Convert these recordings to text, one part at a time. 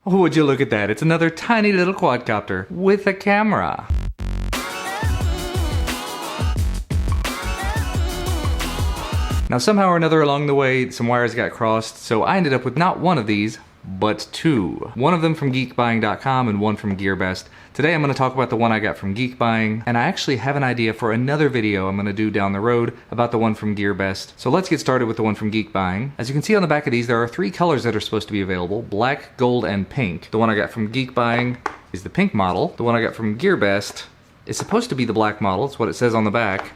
Would you look at that? It's another tiny little quadcopter with a camera. Now somehow or another along the way, some wires got crossed, so I ended up with not one of these, but two. One of them from geekbuying.com and one from GearBest. Today I'm going to talk about the one I got from GeekBuying, and I actually have an idea for another video I'm going to do down the road about the one from GearBest. So let's get started with the one from GeekBuying. As you can see on the back of these, there are three colors that are supposed to be available: black, gold, and pink. The one I got from GeekBuying is the pink model. The one I got from GearBest is supposed to be the black model. It's what it says on the back,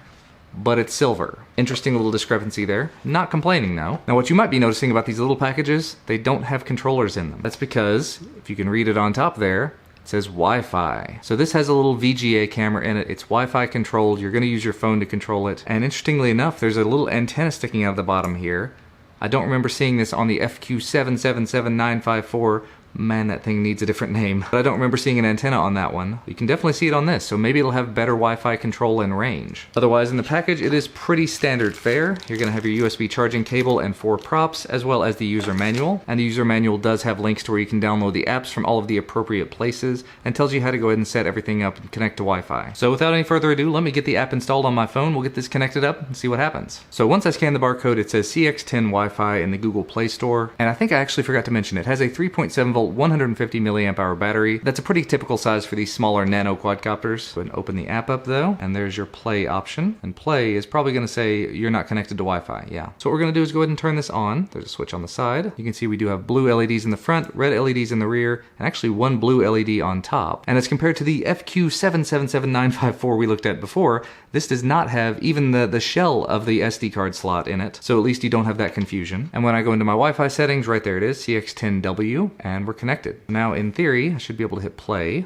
but it's silver. Interesting little discrepancy there. Not complaining though. Now what you might be noticing about these little packages, they don't have controllers in them. That's because, if you can read it on top there, it says Wi-Fi. So this has a little VGA camera in it. It's Wi-Fi controlled. You're going to use your phone to control it. And interestingly enough, there's a little antenna sticking out of the bottom here. I don't remember seeing this on the FQ777954. Man, that thing needs a different name. But I don't remember seeing an antenna on that one. You can definitely see it on this, so maybe it'll have better Wi-Fi control and range. Otherwise, in the package, it is pretty standard fare. You're going to have your USB charging cable and 4 props, as well as the user manual. And the user manual does have links to where you can download the apps from all of the appropriate places, and tells you how to go ahead and set everything up and connect to Wi-Fi. So without any further ado, let me get the app installed on my phone. We'll get this connected up and see what happens. So once I scan the barcode, it says CX-10 Wi-Fi in the Google Play Store. And I think I actually forgot to mention, it has a 3.7 volt 150 milliamp hour battery. That's a pretty typical size for these smaller nano quadcopters. Go ahead and open the app up though, and there's your play option. And play is probably going to say you're not connected to Wi-Fi. Yeah. So what we're going to do is go ahead and turn this on. There's a switch on the side. You can see we do have blue LEDs in the front, red LEDs in the rear, and actually one blue LED on top. And as compared to the FQ777954 we looked at before, this does not have even the shell of the SD card slot in it. So at least you don't have that confusion. And when I go into my Wi-Fi settings, right there it is, CX-10W, and we're connected. Now, in theory, I should be able to hit play.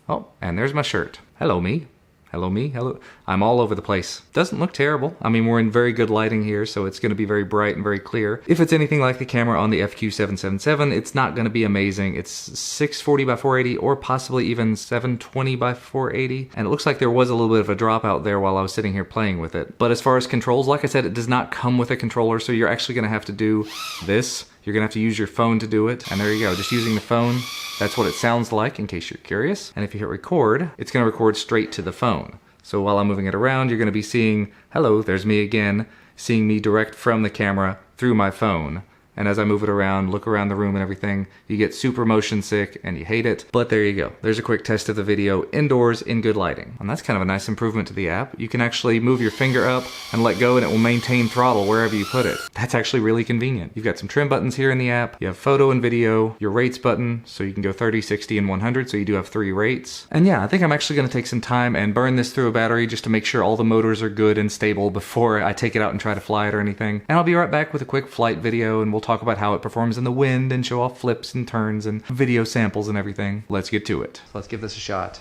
Oh, and there's my shirt. Hello, me. Hello, me. Hello. I'm all over the place. Doesn't look terrible. I mean, we're in very good lighting here, so it's going to be very bright and very clear. If it's anything like the camera on the FQ777, it's not going to be amazing. It's 640 by 480 or possibly even 720 by 480. And it looks like there was a little bit of a dropout there while I was sitting here playing with it. But as far as controls, like I said, it does not come with a controller, so you're actually going to have to do this. You're going to have to use your phone to do it. And there you go, just using the phone. That's what it sounds like, in case you're curious. And if you hit record, it's going to record straight to the phone. So while I'm moving it around, you're going to be seeing, hello, there's me again, seeing me direct from the camera through my phone. And as I move it around, look around the room and everything, you get super motion sick and you hate it. But there you go. There's a quick test of the video indoors in good lighting. And that's kind of a nice improvement to the app. You can actually move your finger up and let go and it will maintain throttle wherever you put it. That's actually really convenient. You've got some trim buttons here in the app. You have photo and video, your rates button, so you can go 30, 60, and 100, so you do have 3 rates. And yeah, I think I'm actually going to take some time and burn this through a battery just to make sure all the motors are good and stable before I take it out and try to fly it or anything. And I'll be right back with a quick flight video, and we'll talk about how it performs in the wind and show off flips and turns and video samples and everything. Let's get to it. Let's give this a shot.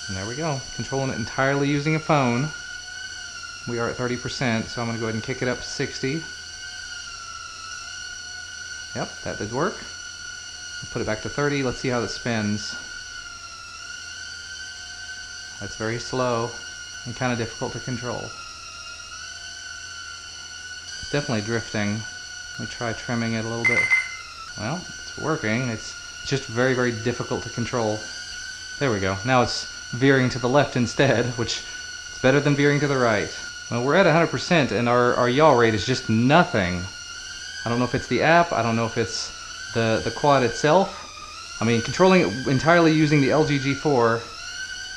And there we go. Controlling it entirely using a phone. We are at 30%, so I'm going to go ahead and kick it up to 60. Yep, that did work. I'll put it back to 30. Let's see how this spins. That's very slow and kind of difficult to control. It's definitely drifting. Let me try trimming it a little bit. Well, it's working. It's just very, very difficult to control. There we go. Now it's veering to the left instead, which is better than veering to the right. Well, we're at 100% and our yaw rate is just nothing. I don't know if it's the app, I don't know if it's the quad itself. I mean, controlling it entirely using the LG G4,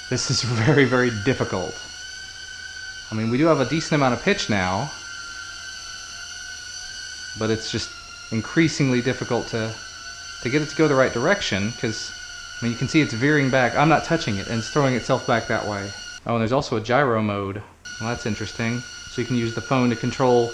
this is very, very difficult. I mean, we do have a decent amount of pitch now, but it's just increasingly difficult to get it to go the right direction, because, I mean, you can see it's veering back. I'm not touching it, and it's throwing itself back that way. Oh, and there's also a gyro mode. Well, that's interesting. So you can use the phone to control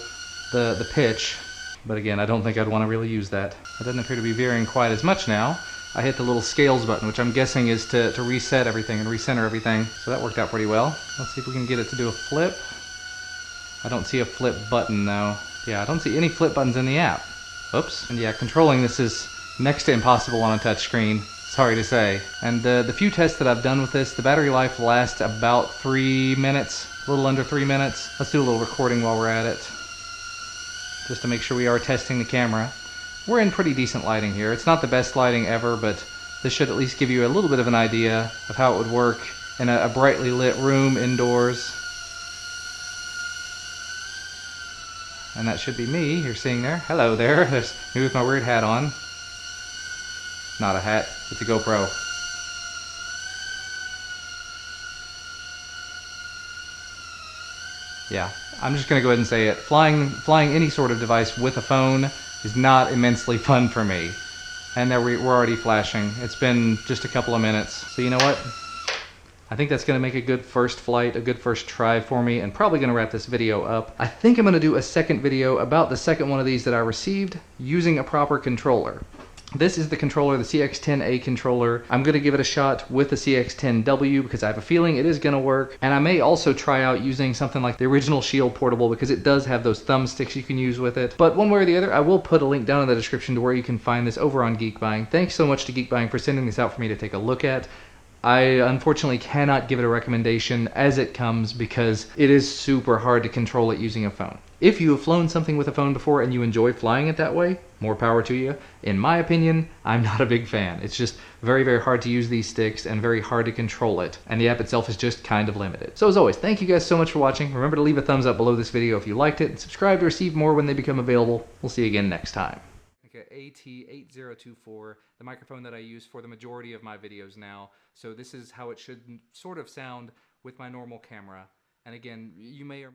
the pitch, but again, I don't think I'd want to really use that. It doesn't appear to be veering quite as much now. I hit the little scales button, which I'm guessing is to reset everything and recenter everything. So that worked out pretty well. Let's see if we can get it to do a flip. I don't see a flip button though. Yeah, I don't see any flip buttons in the app. Oops. And yeah, controlling this is next to impossible on a touch screen. Sorry to say. And the few tests that I've done with this, the battery life lasts about 3 minutes, A little under 3 minutes. Let's do a little recording while we're at it, just to make sure we are testing the camera. We're in pretty decent lighting here. It's not the best lighting ever, but this should at least give you a little bit of an idea of how it would work in a brightly lit room indoors. And that should be me you're seeing there. Hello there. There's me with my weird hat on. Not a hat, it's a GoPro. Yeah, I'm just gonna go ahead and say it. Flying any sort of device with a phone is not immensely fun for me. And there we're already flashing. It's been just a couple of minutes. So you know what? I think that's gonna make a good first flight, a good first try for me, and probably gonna wrap this video up. I think I'm gonna do a second video about the second one of these that I received using a proper controller. This is the controller, the CX-10A controller. I'm going to give it a shot with the CX-10W because I have a feeling it is going to work. And I may also try out using something like the original Shield Portable because it does have those thumbsticks you can use with it. But one way or the other, I will put a link down in the description to where you can find this over on Geek Buying. Thanks so much to Geek Buying for sending this out for me to take a look at. I unfortunately cannot give it a recommendation as it comes because it is super hard to control it using a phone. If you have flown something with a phone before and you enjoy flying it that way, more power to you. In my opinion, I'm not a big fan. It's just very, very hard to use these sticks and very hard to control it. And the app itself is just kind of limited. So as always, thank you guys so much for watching. Remember to leave a thumbs up below this video if you liked it and subscribe to receive more when they become available. We'll see you again next time. AT8024, the microphone that I use for the majority of my videos now. So this is how it should sort of sound with my normal camera. And again, you may or